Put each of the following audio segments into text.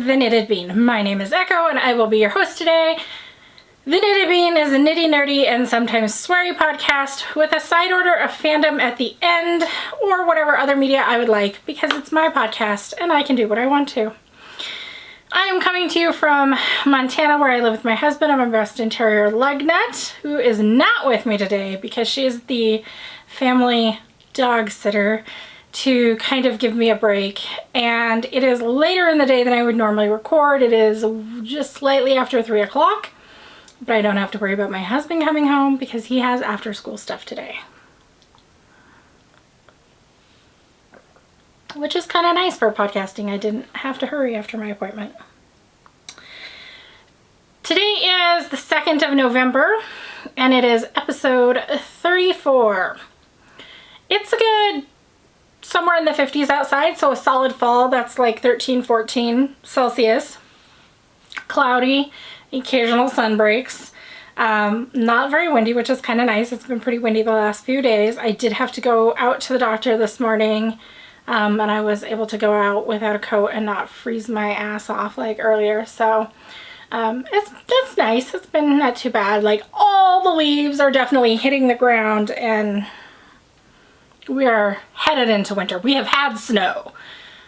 The Knitted Bean. My name is Echo and I will be your host today. The Knitted Bean is a nitty nerdy and sometimes sweary podcast with a side order of fandom at the end or whatever other media I would like because it's my podcast and I can do what I want to. I am coming to you from Montana where I live with my husband and my Boston Terrier Lugnut, who is not with me today because she is the family dog sitter to kind of give me a break, and it is later in the day than I would normally record. It is just slightly after 3 o'clock, but I don't have to worry about my husband coming home because he has after school stuff today, which is kind of nice for podcasting. I didn't have to hurry after my appointment. Today is the 2nd of November and it is episode 34. It's a good somewhere in the 50s outside, so a solid fall. That's like 13, 14 Celsius. Cloudy, occasional sun breaks. Not very windy, which is kind of nice. It's been pretty windy the last few days. I did have to go out to the doctor this morning, and I was able to go out without a coat and not freeze my ass off like earlier. So it's nice. It's been not too bad. Like, all the leaves are definitely hitting the ground and we are headed into winter. We have had snow.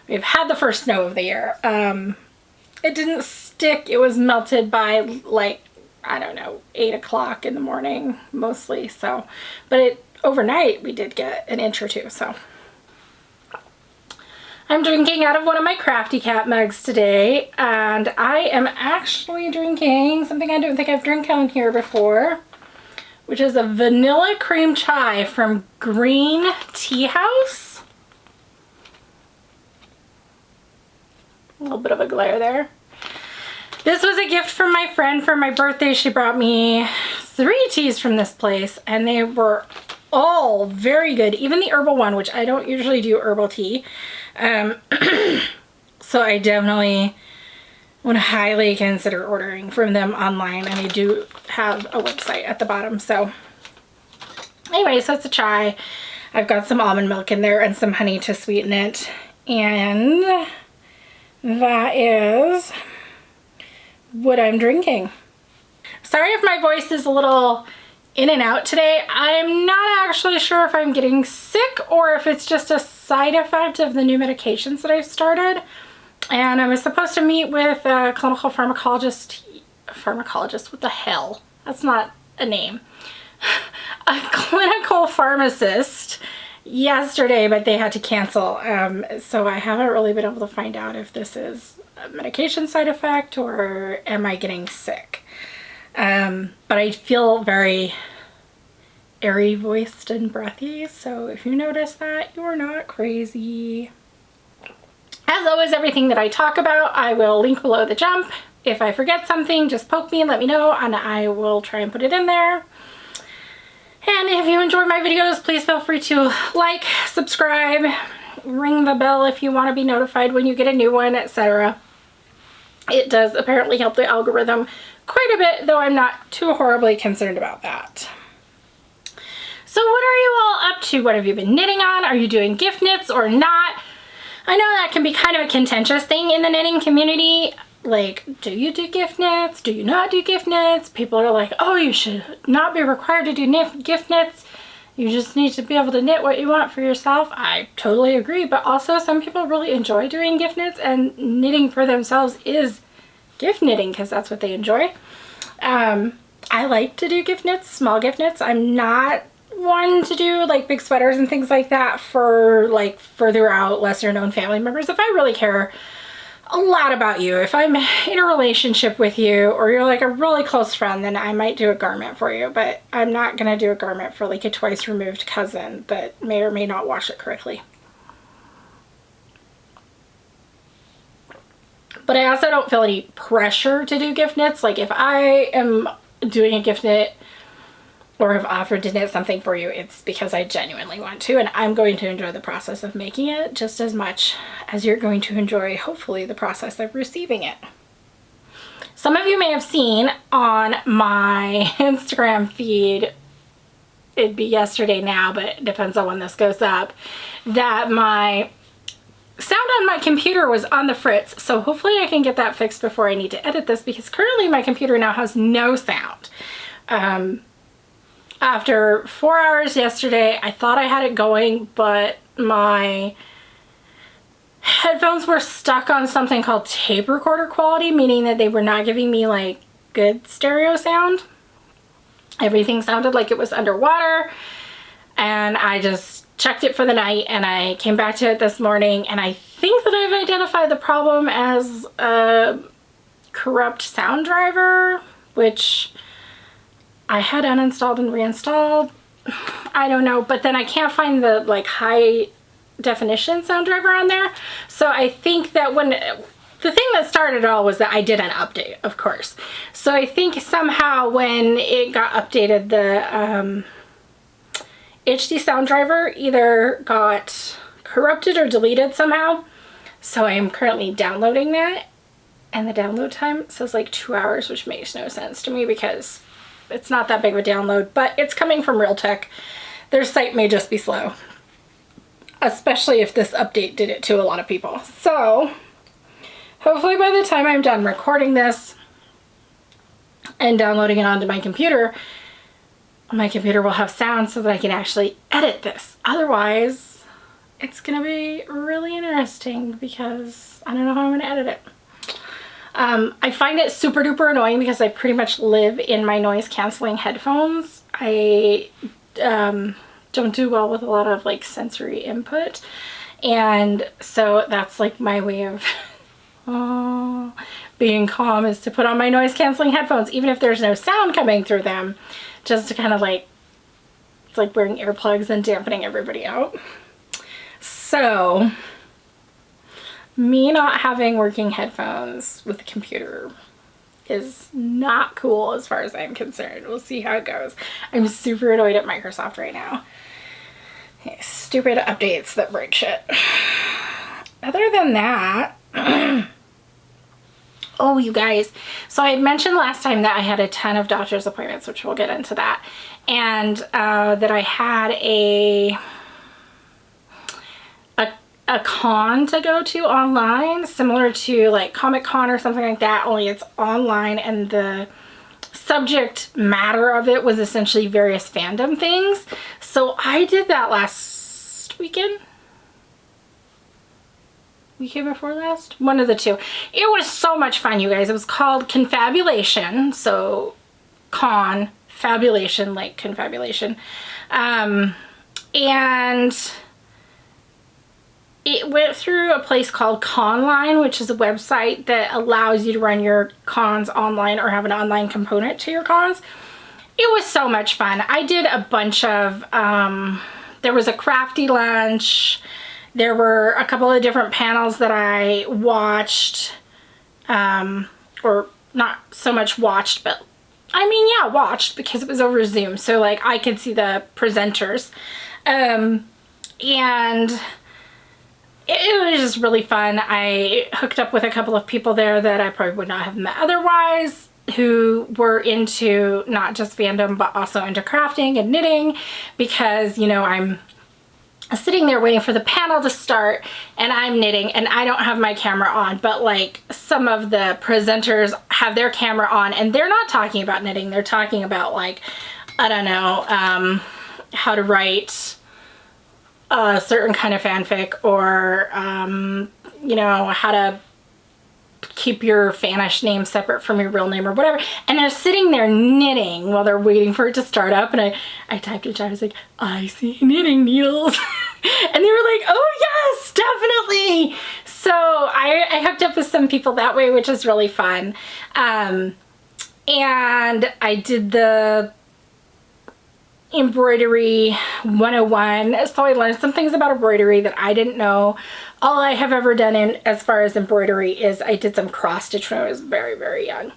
We've had the first snow of the year. It didn't stick. It was melted by like, I don't know, 8 o'clock in the morning mostly. So, but overnight we did get an inch or two. So I'm drinking out of one of my Crafty Cat mugs today, and I am actually drinking something I don't think I've drank on here before, which is a vanilla cream chai from Green Tea House. A little bit of a glare there. This was a gift from my friend for my birthday. She brought me 3 teas from this place and they were all very good. Even the herbal one, which I don't usually do herbal tea. So I definitely would highly consider ordering from them online, and I do have a website at the bottom. So anyway, so it's a chai. I've got some almond milk in there and some honey to sweeten it, and that is what I'm drinking. Sorry if my voice is a little in and out today. I'm not actually sure if I'm getting sick or if it's just a side effect of the new medications that I've started. And I was supposed to meet with a clinical pharmacologist, what the hell? That's not a name. A clinical pharmacist yesterday, but they had to cancel. So I haven't really been able to find out if this is a medication side effect or am I getting sick. But I feel very airy voiced and breathy. So if you notice that, you are not crazy. As always, everything that I talk about, I will link below the jump. If I forget something, just poke me and let me know, and I will try and put it in there. And if you enjoy my videos, please feel free to like, subscribe, ring the bell if you want to be notified when you get a new one, etc. It does apparently help the algorithm quite a bit, though I'm not too horribly concerned about that. So what are you all up to? What have you been knitting on? Are you doing gift knits or not? I know that can be kind of a contentious thing in the knitting community. Like, do you do gift knits? Do you not do gift knits? People are like, oh, you should not be required to do gift knits. You just need to be able to knit what you want for yourself. I totally agree, but also some people really enjoy doing gift knits, and knitting for themselves is gift knitting because that's what they enjoy. I like to do gift knits, small gift knits. I'm not one to do like big sweaters and things like that for like further out, lesser known family members. If I really care a lot about you, if I'm in a relationship with you or you're like a really close friend, then I might do a garment for you, but I'm not gonna do a garment for like a twice removed cousin that may or may not wash it correctly. But I also don't feel any pressure to do gift knits. Like, if I am doing a gift knit or have offered to knit something for you, it's because I genuinely want to, and I'm going to enjoy the process of making it just as much as you're going to enjoy, hopefully, the process of receiving it. Some of you may have seen on my Instagram feed, it'd be yesterday now, but it depends on when this goes up, that my sound on my computer was on the fritz, so hopefully I can get that fixed before I need to edit this, because currently my computer now has no sound. After 4 hours yesterday, I thought I had it going, but my headphones were stuck on something called tape recorder quality, meaning that they were not giving me like good stereo sound. Everything sounded like it was underwater, and I just checked it for the night, and I came back to it this morning, and I think that I've identified the problem as a corrupt sound driver, which I had uninstalled and reinstalled. I don't know, but then I can't find the like high definition sound driver on there. So I think that when the thing that started it all was that I did an update, of course. So I think somehow when it got updated, the HD sound driver either got corrupted or deleted somehow. So I'm currently downloading that, and the download time says like 2 hours, which makes no sense to me because it's not that big of a download, but it's coming from Realtek. Their site may just be slow, especially if this update did it to a lot of people. So hopefully by the time I'm done recording this and downloading it onto my computer will have sound so that I can actually edit this. Otherwise, it's gonna be really interesting because I don't know how I'm gonna edit it. I find it super duper annoying because I pretty much live in my noise canceling headphones. I don't do well with a lot of like sensory input, and so that's like my way of being calm, is to put on my noise canceling headphones even if there's no sound coming through them, just to kind of like, it's like wearing earplugs and dampening everybody out. So me not having working headphones with the computer is not cool as far as I'm concerned. We'll see how it goes. I'm super annoyed at Microsoft right now. Stupid updates that break shit. Other than that, oh, you guys, so I had mentioned last time that I had a ton of doctor's appointments, which we'll get into that, and that I had a con to go to online, similar to like Comic-Con or something like that, only it's online, and the subject matter of it was essentially various fandom things. So I did that last weekend before last, one of the two. It was so much fun, you guys. It was called Confabulation, so confabulation, like confabulation, and it went through a place called Conline, which is a website that allows you to run your cons online or have an online component to your cons. It was so much fun. I did a bunch of, there was a crafty lunch. There were a couple of different panels that I watched, or not so much watched, but I mean, yeah, watched, because it was over Zoom. So like I could see the presenters, and it was just really fun. I hooked up with a couple of people there that I probably would not have met otherwise, who were into not just fandom, but also into crafting and knitting, because, you know, I'm sitting there waiting for the panel to start and I'm knitting and I don't have my camera on, but like some of the presenters have their camera on and they're not talking about knitting. They're talking about like, I don't know, how to write a certain kind of fanfic, or you know, how to keep your fanish name separate from your real name or whatever, and they're sitting there knitting while they're waiting for it to start up. And I typed in chat, I was like, I see knitting needles. And they were like, oh yes, definitely. So I hooked up with some people that way, which is really fun. And I did the embroidery 101, so I learned some things about embroidery that I didn't know. All I have ever done in as far as embroidery is I did some cross stitch when I was very, very young.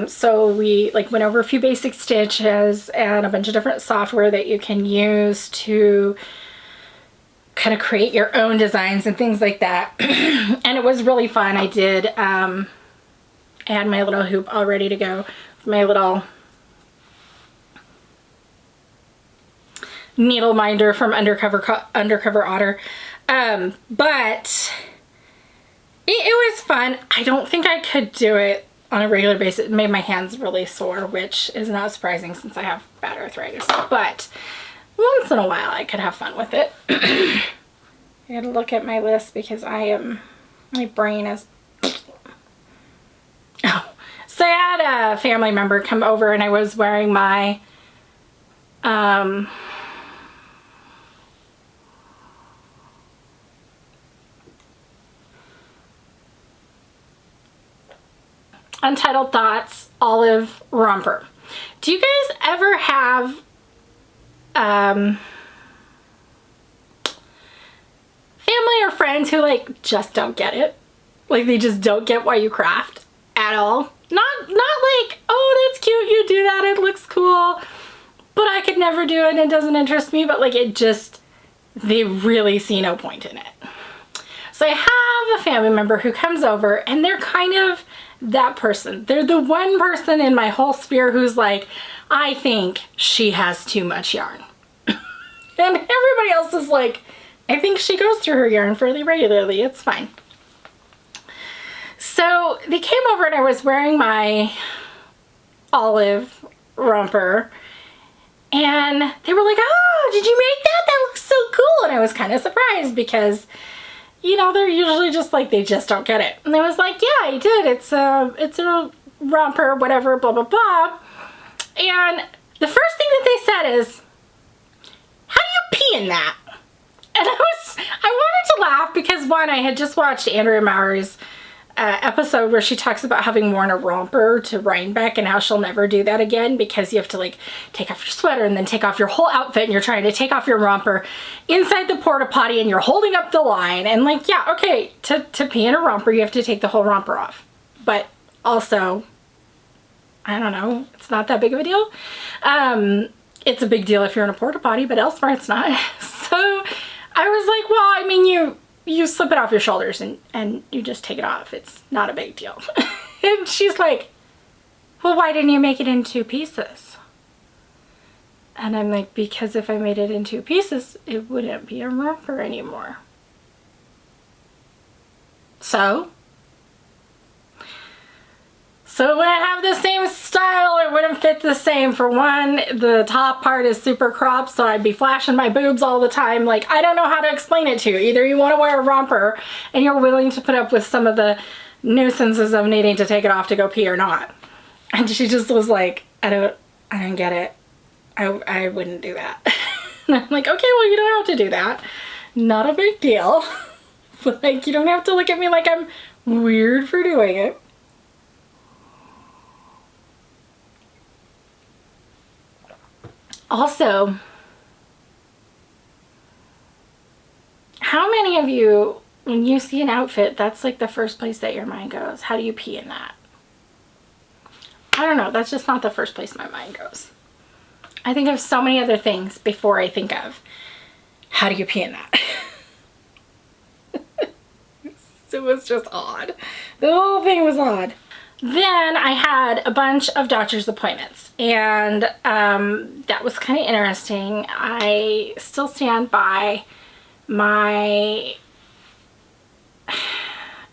So we like went over a few basic stitches and a bunch of different software that you can use to kind of create your own designs and things like that. And it was really fun. I did, I had my little hoop all ready to go, my little needle minder from Undercover Otter. But it was fun. I don't think I could do it on a regular basis. It made my hands really sore, which is not surprising since I have bad arthritis. But once in a while I could have fun with it. I gotta look at my list because my brain is... Oh. So I had a family member come over and I was wearing my Untitled Thoughts olive romper. Do you guys ever have family or friends who like just don't get it? Like they just don't get why you craft at all? Not like, oh, that's cute, you do that, it looks cool, but I could never do it and it doesn't interest me, but like it just, they really see no point in it. So I have a family member who comes over and they're kind of that person. They're the one person in my whole sphere who's like, I think she has too much yarn. And everybody else is like, I think she goes through her yarn fairly regularly, it's fine. So they came over and I was wearing my olive romper and they were like, oh, did you make that? That looks so cool. And I was kind of surprised because, you know, they're usually just like, they just don't get it. And I was like, yeah, I did. It's a romper, whatever, blah, blah, blah. And the first thing that they said is, how do you pee in that? And I wanted to laugh because one, I had just watched Andrea Maury's episode where she talks about having worn a romper to Rhinebeck and how she'll never do that again because you have to like take off your sweater and then take off your whole outfit and you're trying to take off your romper inside the porta potty and you're holding up the line and like, yeah, okay, to pee in a romper you have to take the whole romper off, but also I don't know, it's not that big of a deal. It's a big deal if you're in a porta potty, but elsewhere it's not. So I was like, well, I mean, you slip it off your shoulders and you just take it off. It's not a big deal. And she's like, well, why didn't you make it in 2 pieces? And I'm like, because if I made it in 2 pieces, it wouldn't be a romper anymore. So it wouldn't have the same style, it wouldn't fit the same. For one, the top part is super cropped, so I'd be flashing my boobs all the time. Like, I don't know how to explain it to you. Either you want to wear a romper and you're willing to put up with some of the nuisances of needing to take it off to go pee or not. And she just was like, I don't get it. I wouldn't do that. And I'm like, okay, well, you don't have to do that. Not a big deal. But like, you don't have to look at me like I'm weird for doing it. Also, how many of you, when you see an outfit, that's like the first place that your mind goes? How do you pee in that? I don't know. That's just not the first place my mind goes. I think of so many other things before I think of how do you pee in that? It was just odd. The whole thing was odd. Then I had a bunch of doctor's appointments and that was kind of interesting. I still stand by my,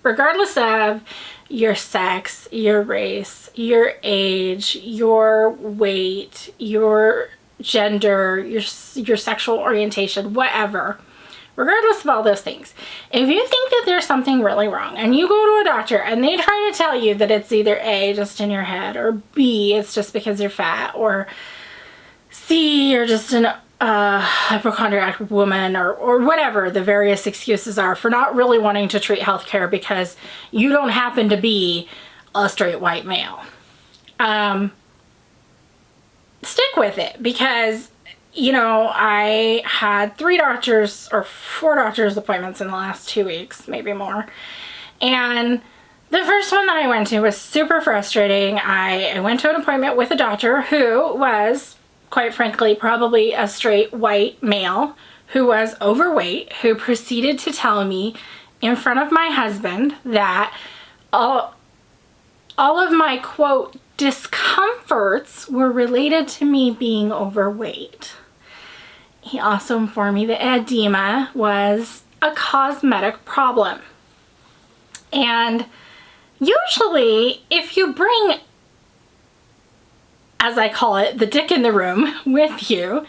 regardless of your sex, your race, your age, your weight, your gender, your sexual orientation, whatever. Regardless of all those things, if you think that there's something really wrong and you go to a doctor and they try to tell you that it's either A, just in your head, or B, it's just because you're fat, or C, you're just an hypochondriac woman, or whatever the various excuses are for not really wanting to treat healthcare because you don't happen to be a straight white male, stick with it because, you know, I had 3 doctors or 4 doctor's appointments in the last 2 weeks, maybe more. And the first one that I went to was super frustrating. I went to an appointment with a doctor who was, quite frankly, probably a straight white male who was overweight, who proceeded to tell me in front of my husband that all of my, quote, discomforts were related to me being overweight. He also informed me that edema was a a cosmetic problem. And usually if you bring, as I call it, the dick in the room with you,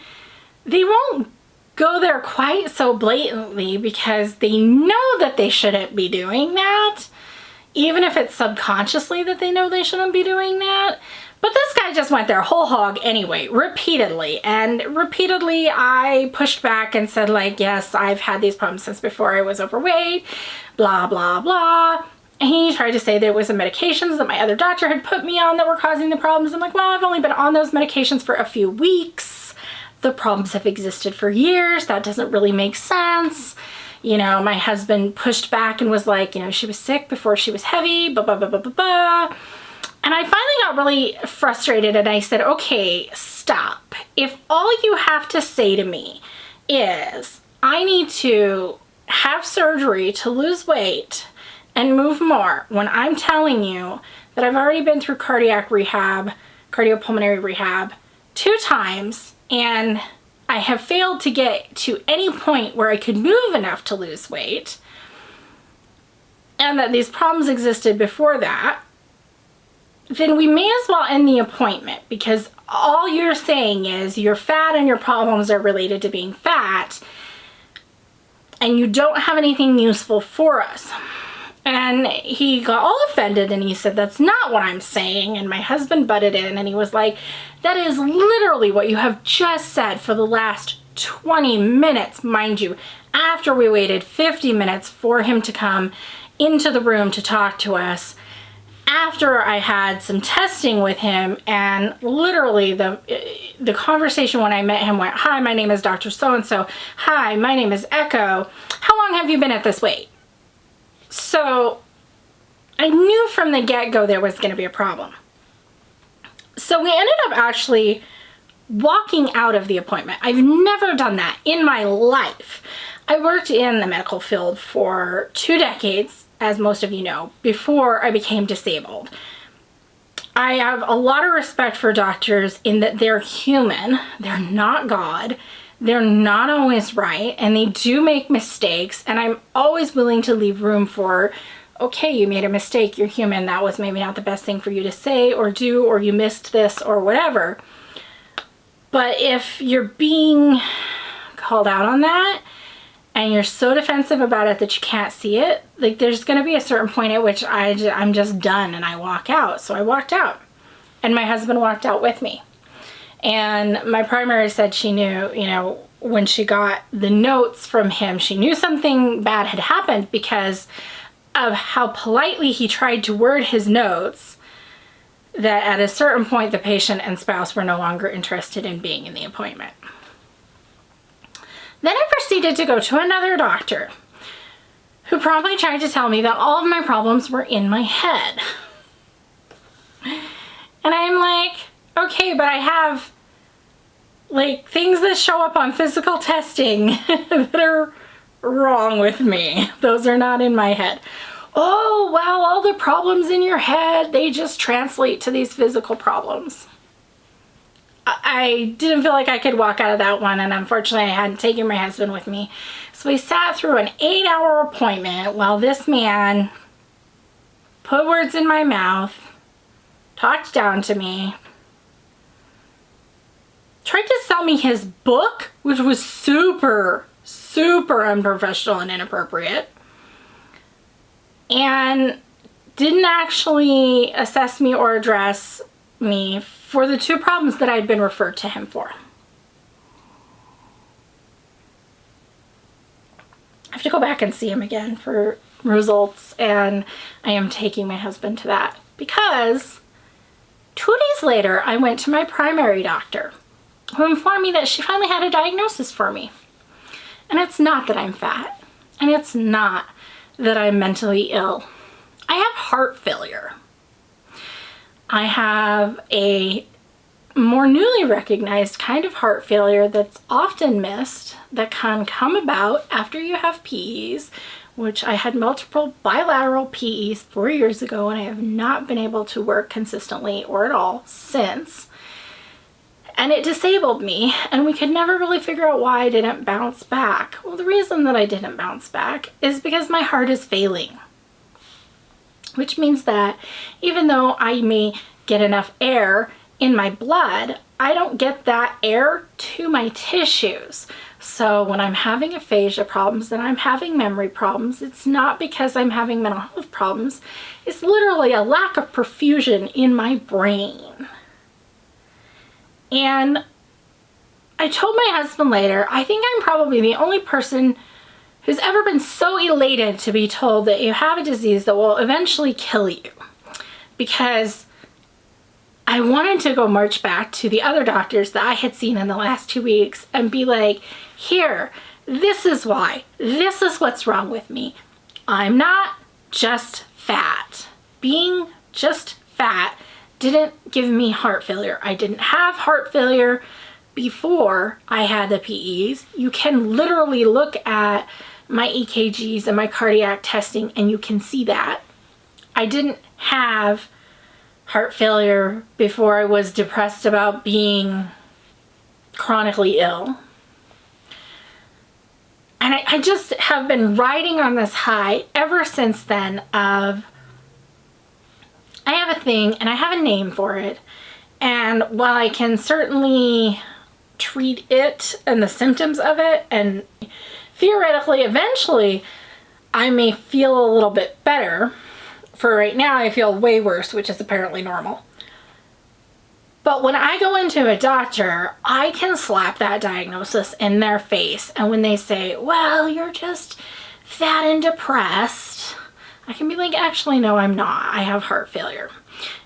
they won't go there quite so blatantly because they know that they shouldn't be doing that, even if it's subconsciously that they know they shouldn't be doing that. But this guy just went there whole hog anyway, repeatedly. And repeatedly I pushed back and said, like, yes, I've had these problems since before I was overweight, blah, blah, blah. And he tried to say there was some medications that my other doctor had put me on that were causing the problems. I'm like, well, I've only been on those medications for a few weeks. The problems have existed for years. That doesn't really make sense. You know, my husband pushed back and was like, you know, she was sick before she was heavy, blah, blah, blah, blah, blah, blah. And I finally got really frustrated and I said, okay, stop. If all you have to say to me is I need to have surgery to lose weight and move more, when I'm telling you that I've already been through cardiac rehab, cardiopulmonary rehab 2 times, and I have failed to get to any point where I could move enough to lose weight, and that these problems existed before that, then we may as well end the appointment, because all you're saying is you're fat and your problems are related to being fat, and you don't have anything useful for us. And he got all offended and he said, that's not what I'm saying. And my husband butted in and he was like, that is literally what you have just said for the last 20 minutes, mind you, after we waited 50 minutes for him to come into the room to talk to us, after I had some testing with him. And literally the conversation when I met him went, hi, my name is Dr. So-and-so. Hi, my name is Echo. How long have you been at this weight? So I knew from the get-go there was going to be a problem. So we ended up actually walking out of the appointment. I've never done that in my life. I worked in the medical field for 2 decades, as most of you know, before I became disabled. I have a lot of respect for doctors in that they're human. They're not God. They're not always right, and they do make mistakes, and I'm always willing to leave room for, okay, you made a mistake, you're human, that was maybe not the best thing for you to say or do, or you missed this or whatever. But if you're being called out on that and you're so defensive about it that you can't see it, like, there's going to be a certain point at which I'm just done and I walk out. So I walked out, and my husband walked out with me. And my primary said she knew, you know, when she got the notes from him, she knew something bad had happened because of how politely he tried to word his notes, that at a certain point the patient and spouse were no longer interested in being in the appointment. Then I proceeded to go to another doctor who promptly tried to tell me that all of my problems were in my head. And I'm like, okay, but I have like things that show up on physical testing that are wrong with me. Those are not in my head. Oh, well, all the problems in your head, they just translate to these physical problems. I didn't feel like I could walk out of that one, and unfortunately I hadn't taken my husband with me. So we sat through an 8-hour appointment while this man put words in my mouth, talked down to me, tried to sell me his book, which was super, super unprofessional and inappropriate, and didn't actually assess me or address me for the 2 problems that I'd been referred to him for. I have to go back and see him again for results, and I am taking my husband to that because 2 days later I went to my primary doctor, who informed me that she finally had a diagnosis for me. And it's not that I'm fat, and it's not that I'm mentally ill. I have heart failure. I have a more newly recognized kind of heart failure that's often missed, that can come about after you have PEs, which I had multiple bilateral PEs 4 years ago, and I have not been able to work consistently or at all since. and it disabled me, and we could never really figure out why I didn't bounce back. Well, the reason that I didn't bounce back is because my heart is failing, which means that even though I may get enough air in my blood, I don't get that air to my tissues. So when I'm having aphasia problems and I'm having memory problems, it's not because I'm having mental health problems. It's literally a lack of perfusion in my brain. And I told my husband later, I think I'm probably the only person who's ever been so elated to be told that you have a disease that will eventually kill you. Because I wanted to go march back to the other doctors that I had seen in the last 2 weeks and be like, here, this is why. This is what's wrong with me. I'm not just fat. Being just fat didn't give me heart failure. I didn't have heart failure before I had the PEs. You can literally look at my EKGs and my cardiac testing and you can see that. I didn't have heart failure before I was depressed about being chronically ill. And I just have been riding on this high ever since then of, I have a thing and I have a name for it. And while I can certainly treat it and the symptoms of it, and theoretically, eventually, I may feel a little bit better. For right now, I feel way worse, which is apparently normal. But when I go into a doctor, I can slap that diagnosis in their face. And when they say, well, you're just fat and depressed, I can be like, actually, no, I'm not. I have heart failure.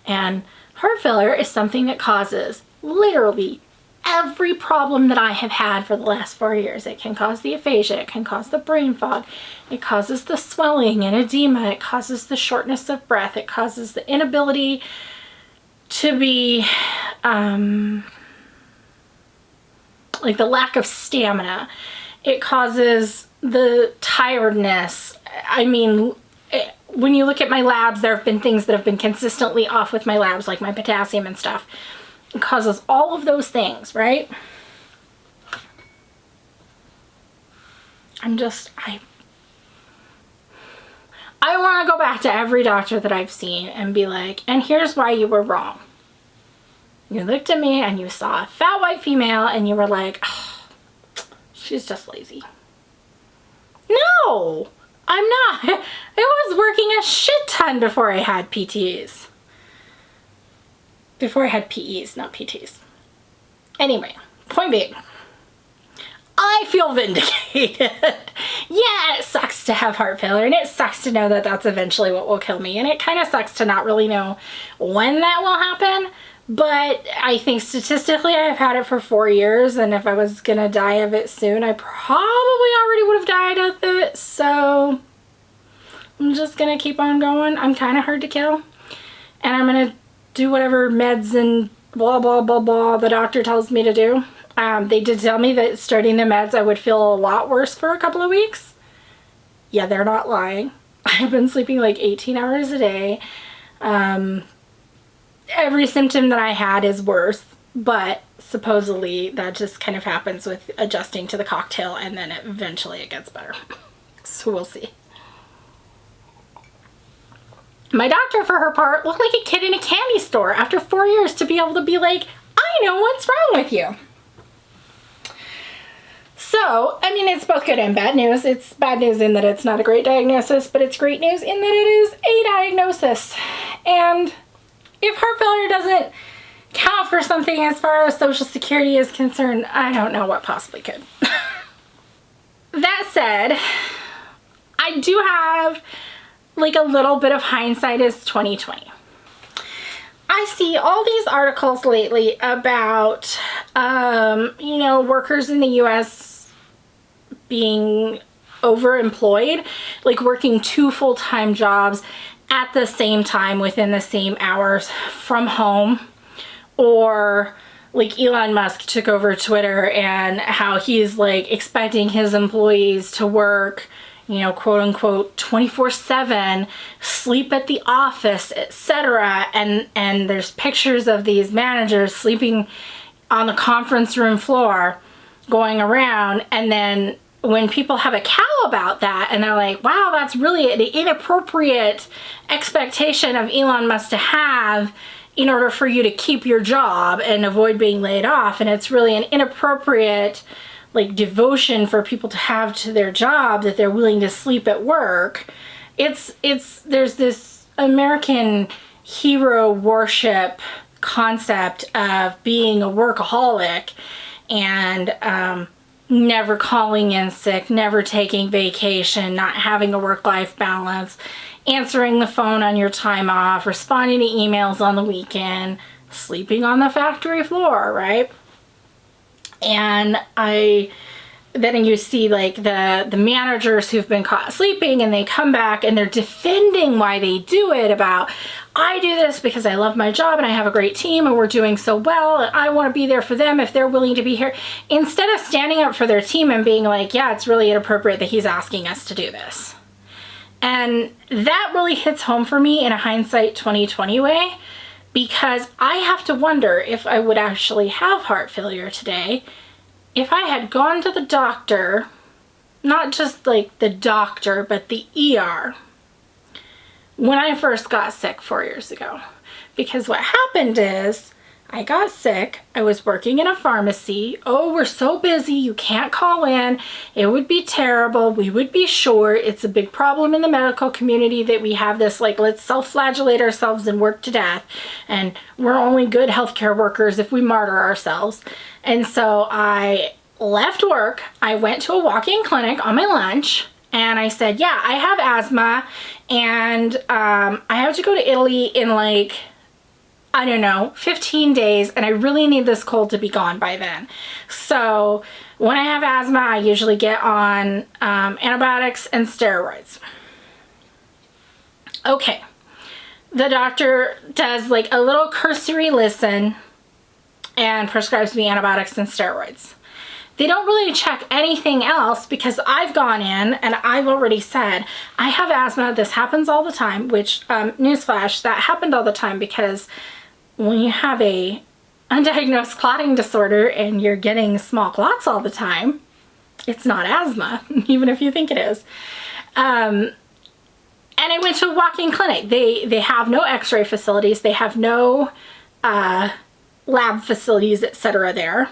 And heart failure is something that causes literally every problem that I have had for the last 4 years. It can cause the aphasia, it can cause the brain fog, it causes the swelling and edema, it causes the shortness of breath, it causes the inability to be, like the lack of stamina. It causes the tiredness. I mean, when you look at my labs, there have been things that have been consistently off with my labs, like my potassium and stuff. It causes all of those things, right? I want to go back to every doctor that I've seen and be like, and here's why you were wrong. You looked at me and you saw a fat white female and you were like, oh, she's just lazy. No, I'm not. I was working a shit ton before I had PTs. Before I had PEs, not PTs. Anyway, point being, I feel vindicated. Yeah, it sucks to have heart failure, and it sucks to know that that's eventually what will kill me, and it kind of sucks to not really know when that will happen, but I think statistically I've had it for 4 years, and if I was gonna die of it soon, I probably already would have died of it, so I'm just gonna keep on going. I'm kind of hard to kill, and I'm gonna do whatever meds and blah, blah, blah, blah the doctor tells me to do. They did tell me that starting the meds I would feel a lot worse for a couple of weeks. Yeah, they're not lying. I've been sleeping like 18 hours a day. Every symptom that I had is worse, but supposedly that just kind of happens with adjusting to the cocktail, and then eventually it gets better. So we'll see. My doctor, for her part, looked like a kid in a candy store after 4 years to be able to be like, I know what's wrong with you. So, I mean, it's both good and bad news. It's bad news in that it's not a great diagnosis, but it's great news in that it is a diagnosis. And if heart failure doesn't count for something as far as Social Security is concerned, I don't know what possibly could. That said, I do have like a little bit of hindsight is 2020. I see all these articles lately about, you know, workers in the US being overemployed, like working 2 full-time jobs at the same time within the same hours from home, or like Elon Musk took over Twitter and how he's like expecting his employees to work, you know, quote unquote 24/7, sleep at the office, etc. And there's pictures of these managers sleeping on the conference room floor going around, and then when people have a cow about that and they're like, wow, that's really an inappropriate expectation of Elon Musk to have in order for you to keep your job and avoid being laid off, and it's really an inappropriate like devotion for people to have to their job that they're willing to sleep at work. There's this American hero worship concept of being a workaholic and never calling in sick, never taking vacation, not having a work-life balance, answering the phone on your time off, responding to emails on the weekend, sleeping on the factory floor, right? And then you see like the managers who've been caught sleeping, and they come back and they're defending why they do it, about, I do this because I love my job and I have a great team and we're doing so well and I want to be there for them if they're willing to be here, instead of standing up for their team and being like, yeah, it's really inappropriate that he's asking us to do this. And that really hits home for me in a hindsight 2020 way, because I have to wonder if I would actually have heart failure today if I had gone to the doctor, not just like the doctor, but the ER, when I first got sick 4 years ago. Because what happened is, I got sick, I was working in a pharmacy. Oh, we're so busy, you can't call in. It would be terrible, we would be short. It's a big problem in the medical community that we have this, like, let's self-flagellate ourselves and work to death. And we're only good healthcare workers if we martyr ourselves. And so I left work, I went to a walk-in clinic on my lunch, and I said, yeah, I have asthma, and I have to go to Italy in like, I don't know, 15 days, and I really need this cold to be gone by then. So when I have asthma, I usually get on antibiotics and steroids. Okay, the doctor does like a little cursory listen and prescribes me antibiotics and steroids. They don't really check anything else, because I've gone in and I've already said, I have asthma, this happens all the time, which, newsflash, that happened all the time, because when you have a undiagnosed clotting disorder and you're getting small clots all the time, it's not asthma, even if you think it is. And I went to a walk-in clinic. They have no x-ray facilities. They have no lab facilities, etc. there.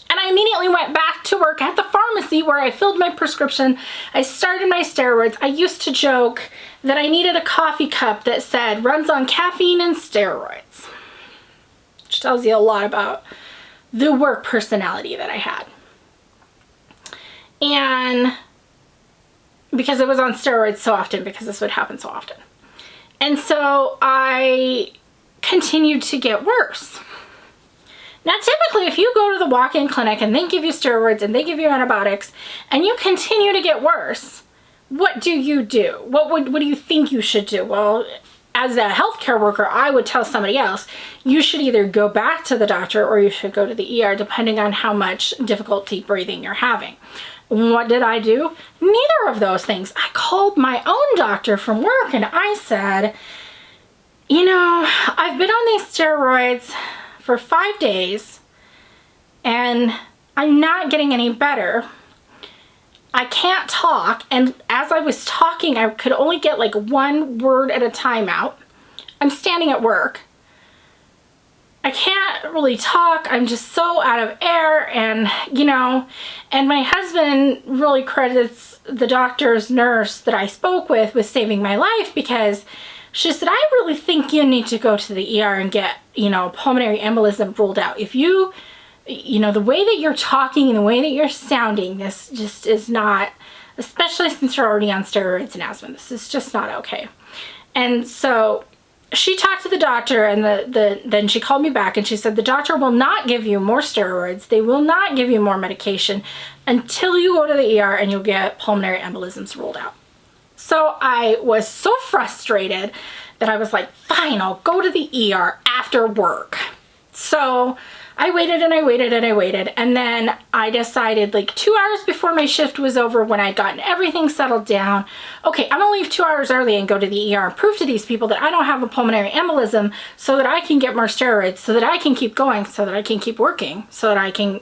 And I immediately went back to work at the pharmacy where I filled my prescription. I started my steroids. I used to joke that I needed a coffee cup that said, runs on caffeine and steroids. Which tells you a lot about the work personality that I had. And because it was on steroids so often, because this would happen so often. And so I continued to get worse. Now, typically, if you go to the walk-in clinic and they give you steroids and they give you antibiotics and you continue to get worse, what do you do? What do you think you should do? Well, as a healthcare worker, I would tell somebody else, you should either go back to the doctor or you should go to the ER, depending on how much difficulty breathing you're having. What did I do? Neither of those things. I called my own doctor from work and I said, you know, I've been on these steroids for 5 days and I'm not getting any better. I can't talk, and as I was talking, I could only get like one word at a time out. I'm standing at work. I can't really talk. I'm just so out of air, and you know, and my husband really credits the doctor's nurse that I spoke with saving my life, because she said, I really think you need to go to the ER and get, you know, pulmonary embolism ruled out. If you know, the way that you're talking and the way that you're sounding, this just is not, especially since you're already on steroids and asthma, this is just not okay. And so she talked to the doctor, and then she called me back and she said, the doctor will not give you more steroids. They will not give you more medication until you go to the ER and you'll get pulmonary embolisms ruled out. So I was so frustrated that I was like, fine, I'll go to the ER after work. So I waited and I waited and I waited. And then I decided like 2 hours before my shift was over, when I'd gotten everything settled down, okay, I'm gonna leave 2 hours early and go to the ER and prove to these people that I don't have a pulmonary embolism, so that I can get more steroids, so that I can keep going, so that I can keep working, so that I can.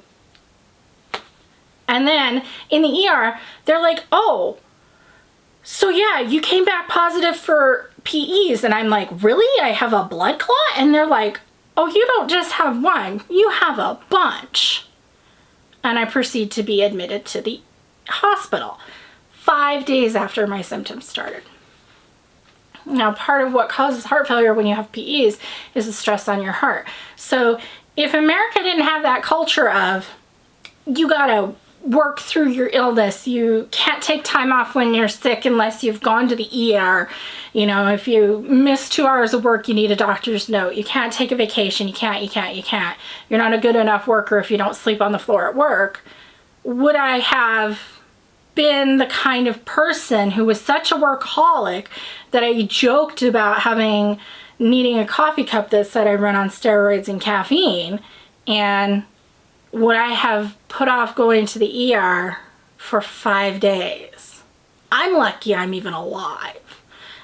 And then in the ER, they're like, oh, so yeah, you came back positive for PEs. And I'm like, really? I have a blood clot? And they're like, oh, you don't just have one, you have a bunch. And I proceed to be admitted to the hospital 5 days after my symptoms started. Now, part of what causes heart failure when you have PEs is the stress on your heart. So if America didn't have that culture of, you gotta work through your illness, you can't take time off when you're sick unless you've gone to the ER, you know, if you miss 2 hours of work, you need a doctor's note, you can't take a vacation, you can't, you're not a good enough worker if you don't sleep on the floor at work, would I have been the kind of person who was such a workaholic that I joked about needing a coffee cup that said I run on steroids and caffeine, and would I have put off going to the ER for 5 days? I'm lucky I'm even alive.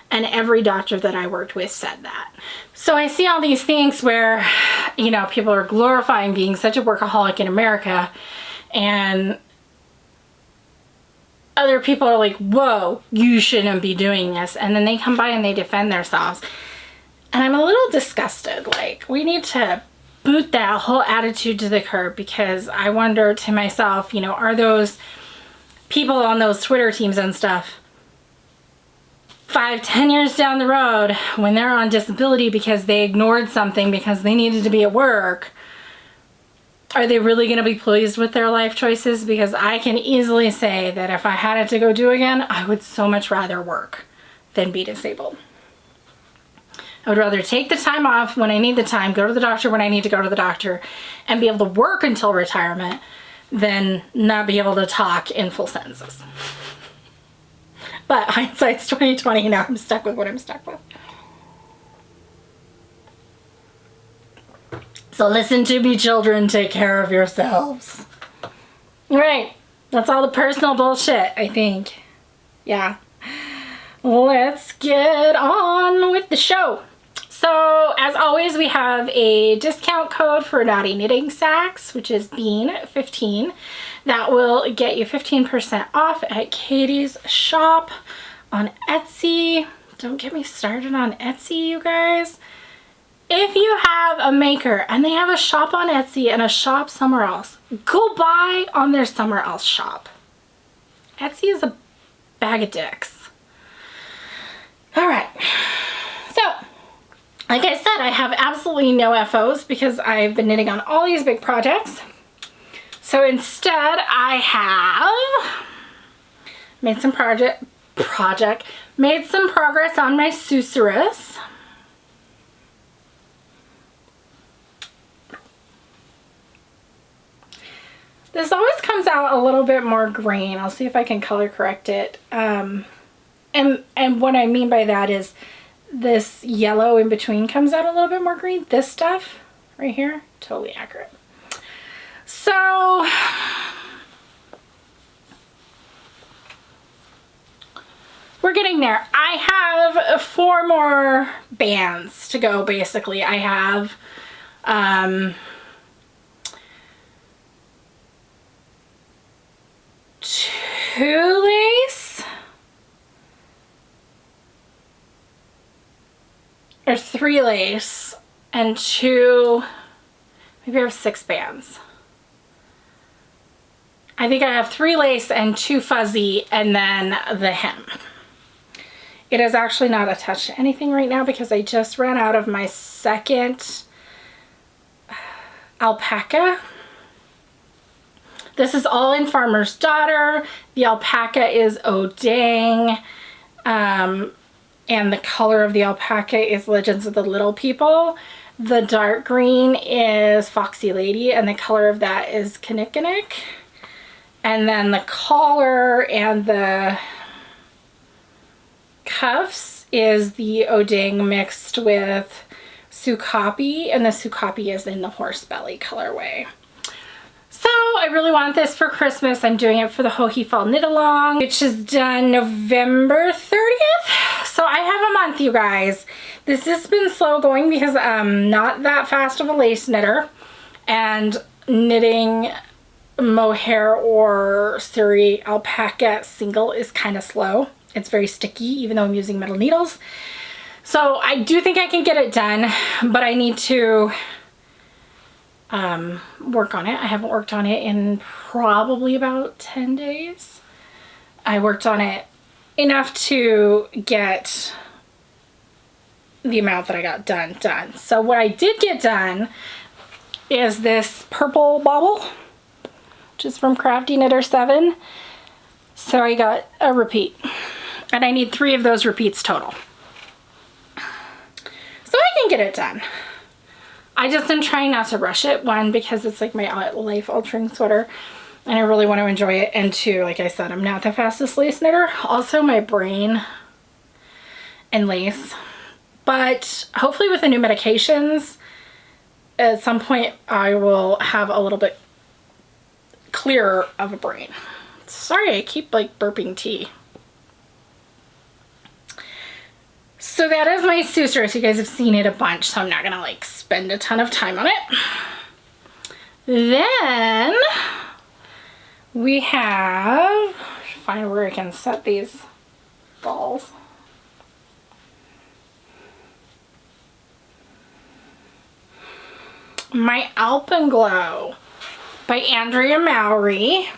And every doctor that I worked with said that. So I see all these things where, you know, people are glorifying being such a workaholic in America, and other people are like, whoa, you shouldn't be doing this. And then they come by and they defend themselves. And I'm a little disgusted. Like, we need to boot that whole attitude to the curb, because I wonder to myself, you know, are those people on those Twitter teams and stuff 5-10 years down the road, when they're on disability because they ignored something because they needed to be at work, are they really going to be pleased with their life choices? Because I can easily say that if I had it to go do again, I would so much rather work than be disabled. I would rather take the time off when I need the time, go to the doctor when I need to go to the doctor, and be able to work until retirement than not be able to talk in full sentences. But hindsight's 2020, now I'm stuck with what I'm stuck with. So listen to me, children, take care of yourselves. Right, that's all the personal bullshit, I think. Yeah. Let's get on with the show. So, as always, we have a discount code for Naughty Knitting Sacks, which is BEAN15. That will get you 15% off at Katie's shop on Etsy. Don't get me started on Etsy, you guys. If you have a maker and they have a shop on Etsy and a shop somewhere else, go buy on their somewhere else shop. Etsy is a bag of dicks. All right. So, like I said, I have absolutely no FOs because I've been knitting on all these big projects. So instead, I have made some progress on my Susurrus. This always comes out a little bit more green. I'll see if I can color correct it. And what I mean by that is this yellow in between comes out a little bit more green. This stuff right here, totally accurate. So we're getting there. I have 4 more bands to go, basically. I have 2 lace or 3 lace and 2, maybe I have 6 bands. I think I have 3 lace and 2 fuzzy, and then the hem. It is actually not attached to anything right now because I just ran out of my second alpaca. This is all in Farmer's Daughter. The alpaca is Odang, and the color of the alpaca is Legends of the Little People. The dark green is Foxy Lady, and the color of that is Kinnikinnick. And then the collar and the cuffs is the Odang mixed with Sukapi, and the Sukapi is in the horse belly colorway. So I really want this for Christmas. I'm doing it for the Hohi Fall Knit Along, which is done November 30th. So I have a month, you guys. This has been slow going because I'm not that fast of a lace knitter, and knitting mohair or suri alpaca single is kind of slow. It's very sticky, even though I'm using metal needles. So I do think I can get it done, but I need to work on it. I haven't worked on it in probably about 10 days. I worked on it enough to get the amount that I got done. So what I did get done is this purple bauble, which is from Crafty Knitter 7. So I got a repeat, and I need 3 of those repeats total. So I can get it done. I just am trying not to rush it. 1, because it's like my life altering sweater and I really want to enjoy it. And 2, like I said, I'm not the fastest lace knitter. Also my brain and lace. But hopefully with the new medications, at some point I will have a little bit clearer of a brain. Sorry, I keep like burping tea. So that is my Seuss. You guys have seen it a bunch, so I'm not gonna like spend a ton of time on it. Then we have, find where I can set these balls. My Alpenglow by Andrea Mowry.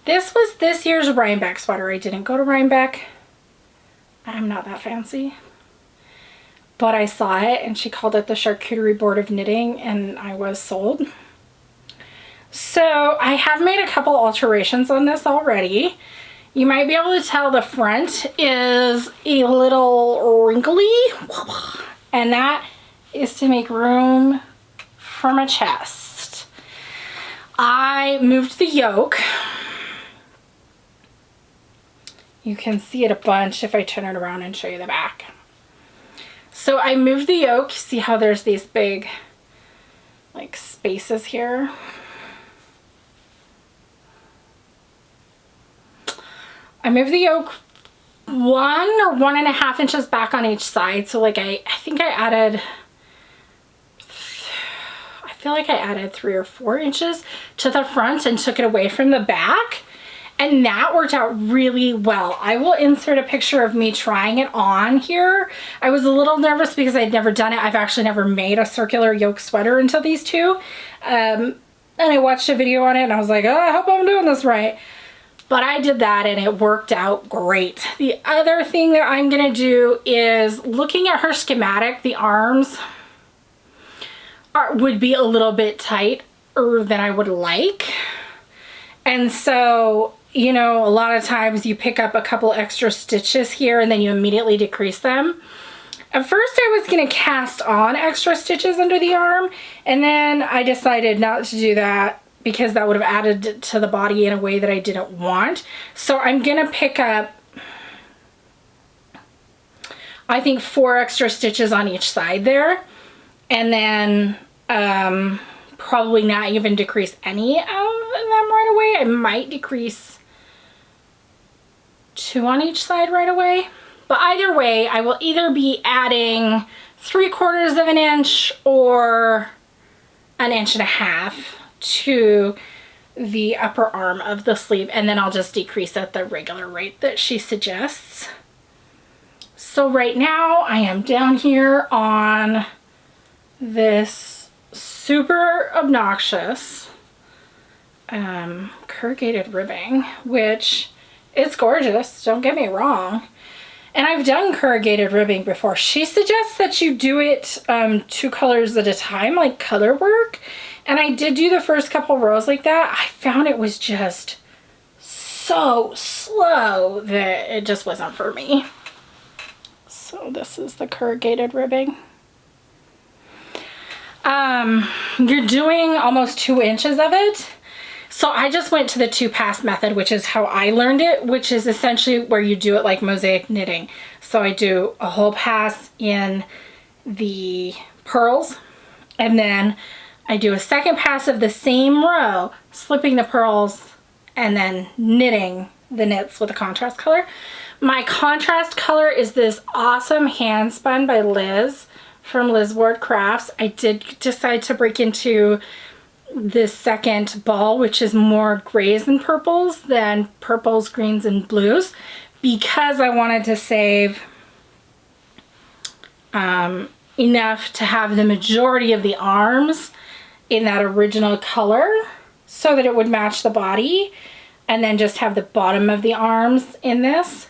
This was this year's Rhinebeck sweater. I didn't go to Rhinebeck. I'm not that fancy. But I saw it and she called it the Charcuterie Board of Knitting and I was sold. So I have made a couple alterations on this already. You might be able to tell the front is a little wrinkly, and that is to make room for my chest. I moved the yoke. You can see it a bunch if I turn it around and show you the back. So I moved the yoke. See how there's these big like spaces here? I moved the yoke 1 or 1.5 inches back on each side. So like I think I added, I feel like I added 3 or 4 inches to the front and took it away from the back. And that worked out really well. I will insert a picture of me trying it on here. I was a little nervous because I'd never done it. I've actually never made a circular yoke sweater until these two. And I watched a video on it and I was like, oh, I hope I'm doing this right. But I did that and it worked out great. The other thing that I'm gonna do is looking at her schematic, the arms would be a little bit tighter than I would like. And so, you know, a lot of times you pick up a couple extra stitches here and then you immediately decrease them. At first I was going to cast on extra stitches under the arm, and then I decided not to do that because that would have added to the body in a way that I didn't want. So I'm going to pick up, I think, 4 extra stitches on each side there, and then probably not even decrease any of them right away. I might decrease 2 on each side right away. But either way, I will either be adding 3/4 of an inch or 1.5 inches to the upper arm of the sleeve, and then I'll just decrease at the regular rate that she suggests. So right now I am down here on this super obnoxious corrugated ribbing, which it's gorgeous, don't get me wrong. And I've done corrugated ribbing before. She suggests that you do it 2 colors at a time, like color work. And I did do the first couple rows like that. I found it was just so slow that it just wasn't for me. So this is the corrugated ribbing. You're doing almost 2 inches of it. So I just went to the 2-pass method, which is how I learned it, which is essentially where you do it like mosaic knitting. So I do a whole pass in the purls, and then I do a second pass of the same row, slipping the purls, and then knitting the knits with a contrast color. My contrast color is this awesome hand spun by Liz from Liz Ward Crafts. I did decide to break into this second ball, which is more grays and purples than purples, greens, and blues, because I wanted to save enough to have the majority of the arms in that original color so that it would match the body, and then just have the bottom of the arms in this,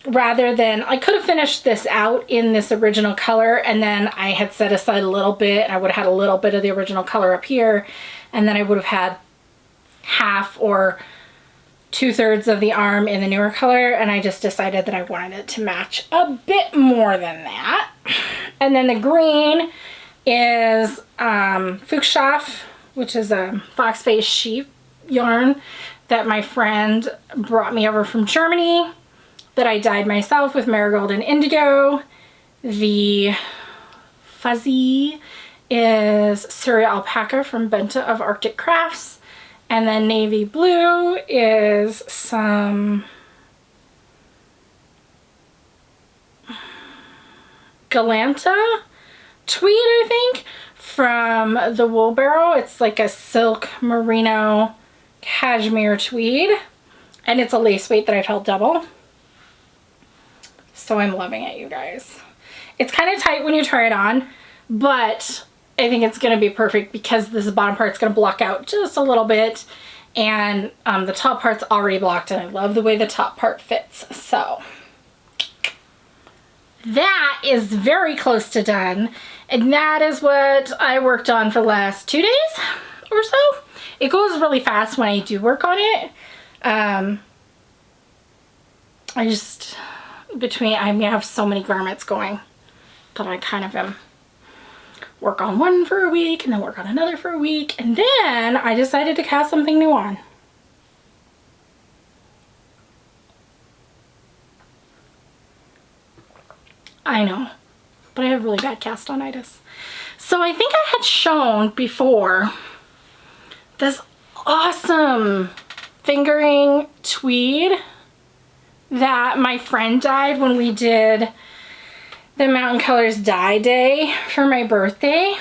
rather than, I could have finished this out in this original color, and then I had set aside a little bit, and I would have had a little bit of the original color up here, and then I would have had half or 2/3 of the arm in the newer color, and I just decided that I wanted it to match a bit more than that. And then the green is Fuchschaft, which is a fox face sheep yarn that my friend brought me over from Germany, that I dyed myself with marigold and indigo. The fuzzy is Syria alpaca from Benta of Arctic Crafts. And then navy blue is some Galanta tweed, I think, from the Wool Barrow. It's like a silk merino cashmere tweed, and it's a lace weight that I've held double. So I'm loving it, you guys. It's kind of tight when you try it on, but I think it's going to be perfect because this bottom part's going to block out just a little bit, and the top part's already blocked, and I love the way the top part fits. So that is very close to done, and that is what I worked on for the last 2 days or so. It goes really fast when I do work on it. I have so many garments going that I kind of am work on one for a week and then work on another for a week, and then I decided to cast something new on. I know, but I have really bad cast-on-itis. So I think I had shown before this awesome fingering tweed that my friend dyed when we did the Mountain Colors dye day for my birthday.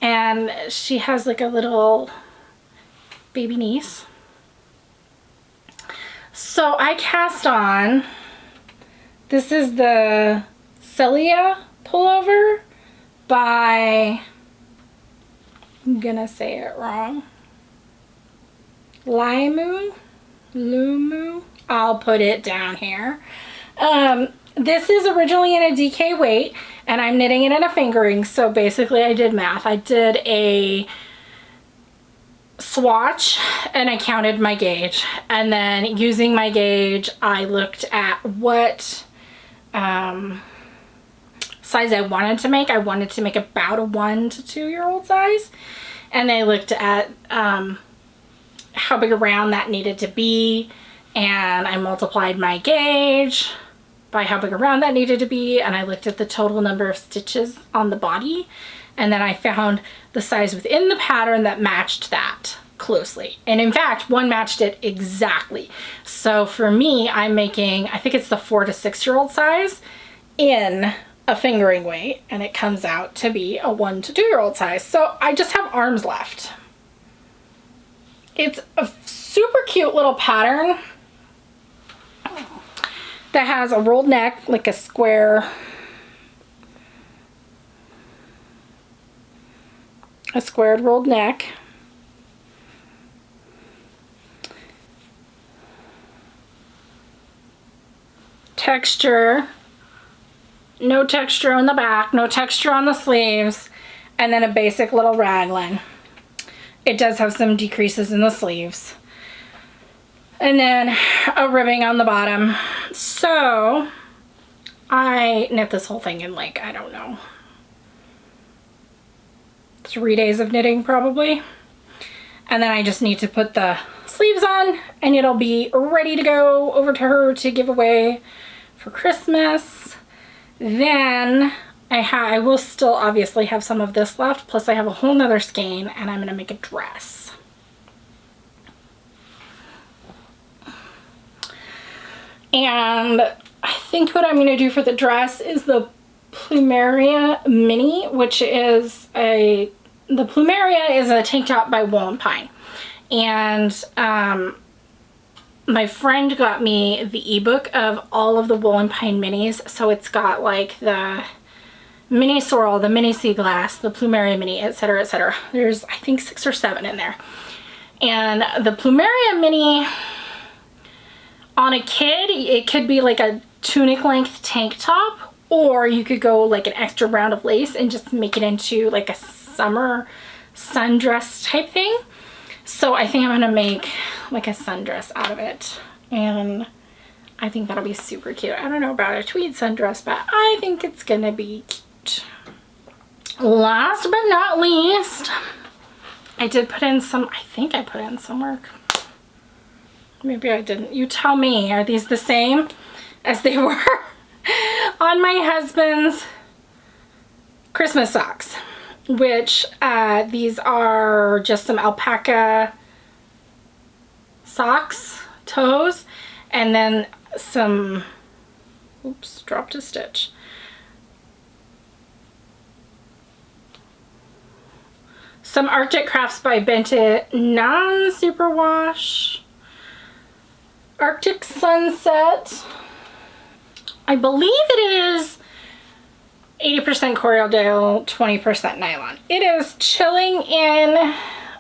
And she has like a little baby niece. So I cast on, this is the Celia pullover by, I'm gonna say it wrong, Lumu. I'll put it down here. This is originally in a DK weight, and I'm knitting it in a fingering. So basically I did math. I did a swatch and I counted my gauge, and then using my gauge I looked at what size I wanted to make. I wanted to make about a 1 to 2 year old size, and I looked at how big around that needed to be, and I multiplied my gauge by how big around that needed to be, and I looked at the total number of stitches on the body, and then I found the size within the pattern that matched that closely. And in fact, one matched it exactly. So for me, I'm making, I think it's the 4 to 6 year old size in a fingering weight, and it comes out to be a 1 to 2 year old size. So I just have arms left. It's a super cute little pattern that has a rolled neck, like a squared rolled neck. Texture, no texture on the back, no texture on the sleeves, and then a basic little raglan. It does have some decreases in the sleeves. And then a ribbing on the bottom. So I knit this whole thing in, like, I don't know, 3 days of knitting probably. And then I just need to put the sleeves on and it'll be ready to go over to her to give away for Christmas. Then I will still obviously have some of this left, plus I have a whole nother skein and I'm gonna make a dress. And I think what I'm gonna do for the dress is the Plumeria Mini, which is the Plumeria is a tank top by Wool and Pine. And my friend got me the ebook of all of the Wool and Pine minis. So it's got like the mini sorrel, the mini sea glass, the Plumeria Mini, etc., etc. There's, I think, 6 or 7 in there. And the Plumeria Mini on a kid, it could be like a tunic length tank top, or you could go like an extra round of lace and just make it into like a summer sundress type thing. So I think I'm gonna make like a sundress out of it, and I think that'll be super cute. I don't know about a tweed sundress, but I think it's gonna be cute. Last but not least, I did put in some, I think I put in some work. Maybe I didn't. You tell me, are these the same as they were on my husband's Christmas socks? Which these are just some alpaca socks, toes, and then some, oops, dropped a stitch. Some Arctic Crafts by Benton non-superwash Arctic Sunset. I believe it is 80% Corriedale, 20% nylon. It is chilling in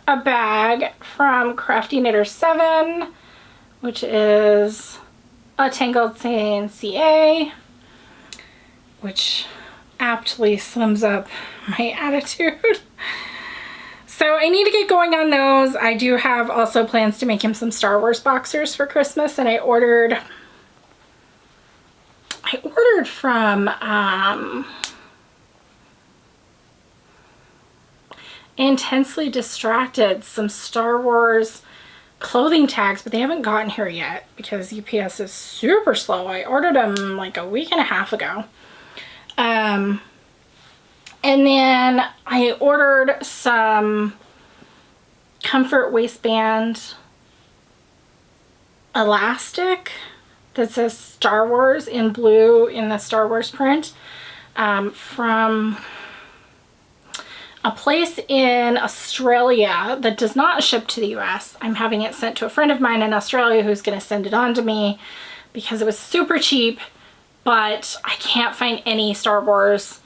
a bag from Crafty Knitter 7, which is a Tangled Skein CA, which aptly sums up my attitude. So I need to get going on those. I do have also plans to make him some Star Wars boxers for Christmas, and I ordered from Intensely Distracted some Star Wars clothing tags, but they haven't gotten here yet because UPS is super slow. I ordered them like a week and a half ago. And then I ordered some comfort waistband elastic that says Star Wars in blue in the Star Wars print from a place in Australia that does not ship to the US. I'm having it sent to a friend of mine in Australia who's going to send it on to me because it was super cheap, but I can't find any Star Wars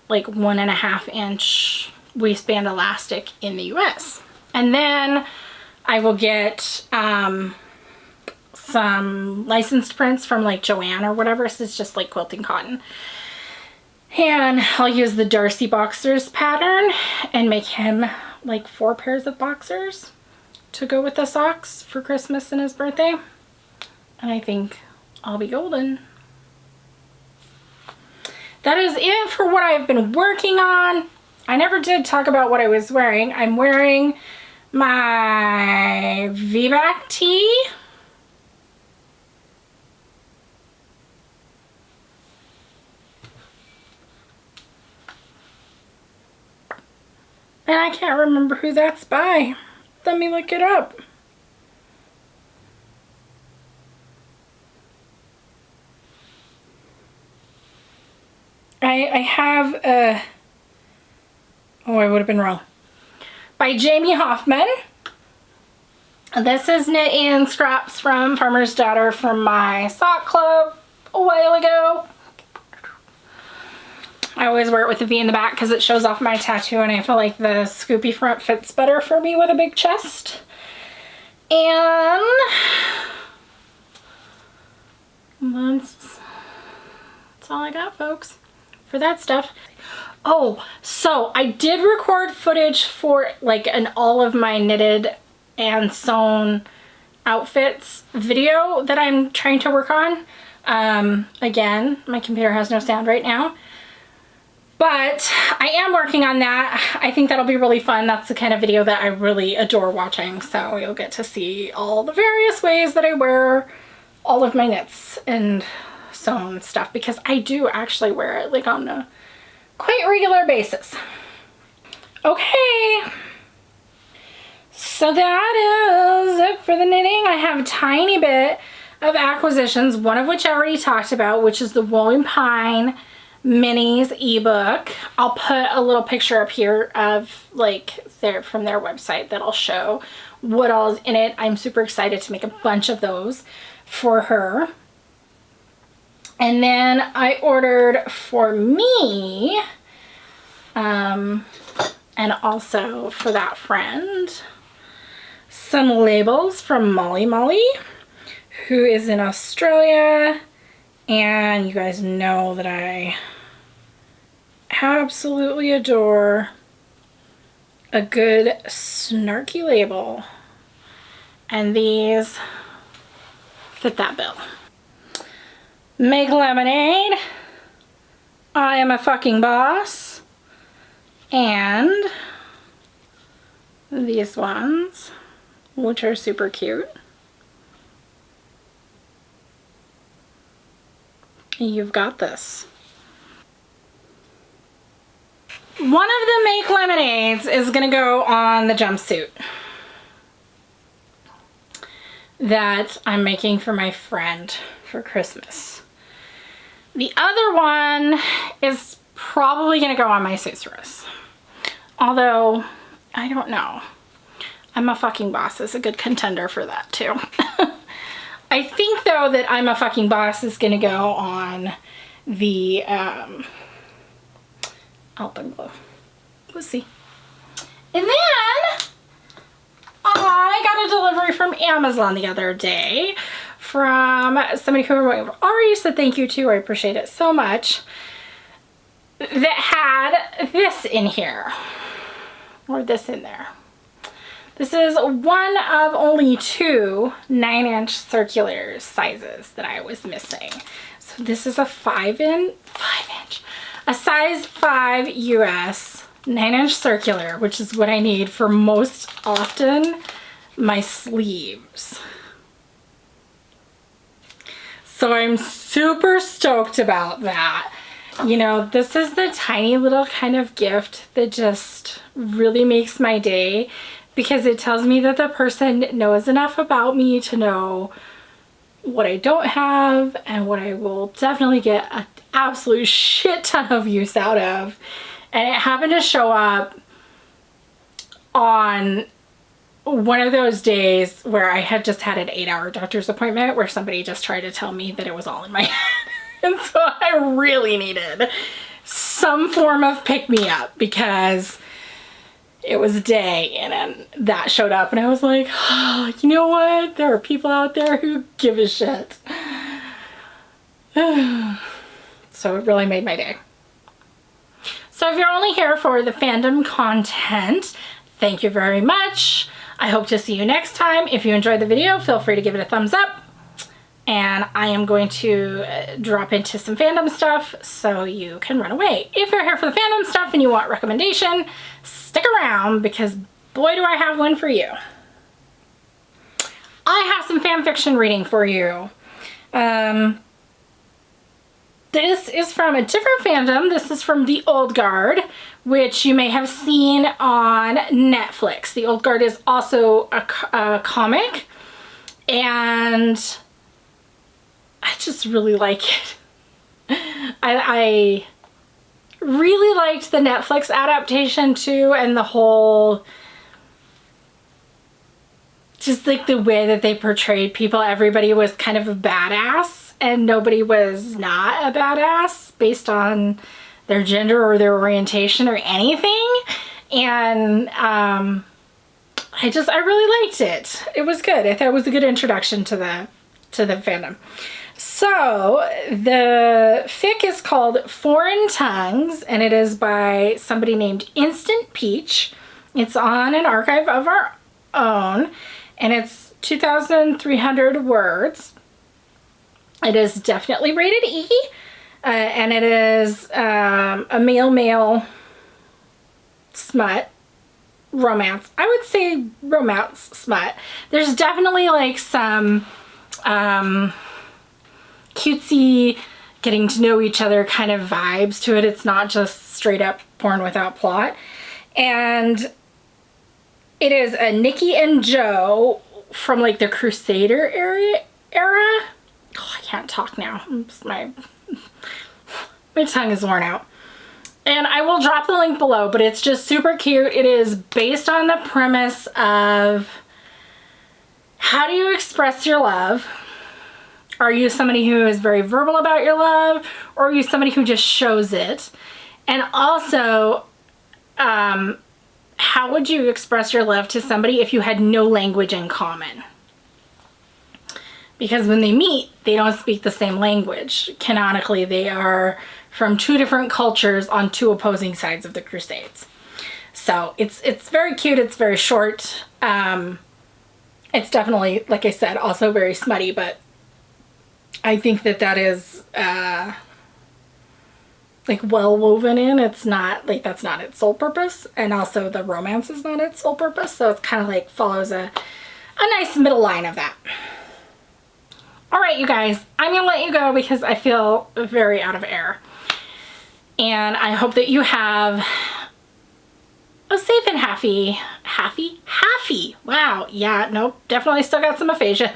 like 1.5 inch waistband elastic in the US. And then I will get some licensed prints from like Joanne or whatever. So it's just like quilting cotton. And I'll use the Darcy Boxers pattern and make him like 4 pairs of boxers to go with the socks for Christmas and his birthday. And I think I'll be golden. That is it for what I've been working on. I never did talk about what I was wearing. I'm wearing my V-back tee. And I can't remember who that's by. Let me look it up. I have a, oh, I would have been wrong. By Jamie Hoffman. This is knit in scraps from Farmer's Daughter from my sock club a while ago. I always wear it with a V in the back because it shows off my tattoo, and I feel like the scoopy front fits better for me with a big chest. And that's all I got, folks, for that stuff. Oh, so I did record footage for like an all of my knitted and sewn outfits video that I'm trying to work on. Again, my computer has no sound right now. But I am working on that. I think that'll be really fun. That's the kind of video that I really adore watching. So you'll get to see all the various ways that I wear all of my knits and sewn stuff, because I do actually wear it like on a quite regular basis. Okay. So that is it for the knitting. I have a tiny bit of acquisitions, one of which I already talked about, which is the Woven Pine Minis ebook. I'll put a little picture up here of like from their website that'll show what all is in it. I'm super excited to make a bunch of those for her. And then I ordered for me, and also for that friend, some labels from Molly, who is in Australia. And you guys know that I absolutely adore a good snarky label. And these fit that bill. Make lemonade. I am a fucking boss. And these ones, which are super cute. You've got this. One of the Make Lemonades is gonna go on the jumpsuit that I'm making for my friend for Christmas. The other one is probably gonna go on my Susurus. Although, I don't know. I'm a fucking boss is a good contender for that too. I think though that I'm a fucking boss is gonna go on the Alpenglow. We'll see. And then I got a delivery from Amazon the other day from somebody who I've already said thank you to. I appreciate it so much. That had this in here, or this in there. This is one of only two 9-inch circular sizes that I was missing. So this is a 5-inch, a size 5 US 9-inch circular, which is what I need for most often my sleeves. So I'm super stoked about that. You know, this is the tiny little kind of gift that just really makes my day, because it tells me that the person knows enough about me to know what I don't have and what I will definitely get an absolute shit ton of use out of. And it happened to show up on one of those days where I had just had an 8-hour doctor's appointment where somebody just tried to tell me that it was all in my head. And so I really needed some form of pick-me-up, because it was a day and then that showed up and I was like, oh, you know what? There are people out there who give a shit. So it really made my day. So if you're only here for the fandom content, thank you very much. I hope to see you next time. If you enjoyed the video, feel free to give it a thumbs up. And I am going to drop into some fandom stuff so you can run away. If you're here for the fandom stuff and you want recommendation, stick around, because boy do I have one for you. I have some fan fiction reading for you. This is from a different fandom. This is from The Old Guard, which you may have seen on Netflix. The Old Guard is also a comic, and I just really like it. I really liked the Netflix adaptation too, and the whole, just like the way that they portrayed people. Everybody was kind of a badass and nobody was not a badass based on their gender or their orientation or anything. And I really liked it. It was good. I thought it was a good introduction to the fandom. So the fic is called Foriegn Tongues, and it is by somebody named Instant Peach. It's on an archive of our own, and it's 2,300 words. It is definitely rated E, and it is a male smut romance. I would say romance smut. There's definitely like some cutesy getting to know each other kind of vibes to it. It's not just straight up porn without plot. And it is a Nicky and Joe from like the Crusader era. Oh, I can't talk now. My tongue is worn out. And I will drop the link below, but it's just super cute. It is based on the premise of how do you express your love? Are you somebody who is very verbal about your love, or are you somebody who just shows it? And also, how would you express your love to somebody if you had no language in common? Because when they meet, they don't speak the same language. Canonically, they are from two different cultures on two opposing sides of the Crusades. So it's very cute. It's very short. It's definitely, like I said, also very smutty, but I think that is like well woven in. It's not like, that's not its sole purpose, and also the romance is not its sole purpose, so it's kind of like follows a nice middle line of that. All right, you guys, I'm gonna let you go because I feel very out of air, and I hope that you have a safe and happy, wow, yeah, nope, definitely still got some aphasia.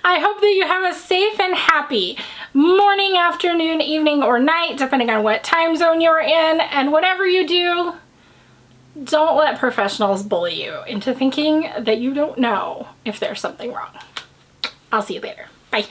I hope that you have a safe and happy morning, afternoon, evening, or night, depending on what time zone you're in. And whatever you do, don't let professionals bully you into thinking that you don't know if there's something wrong. I'll see you later. Bye.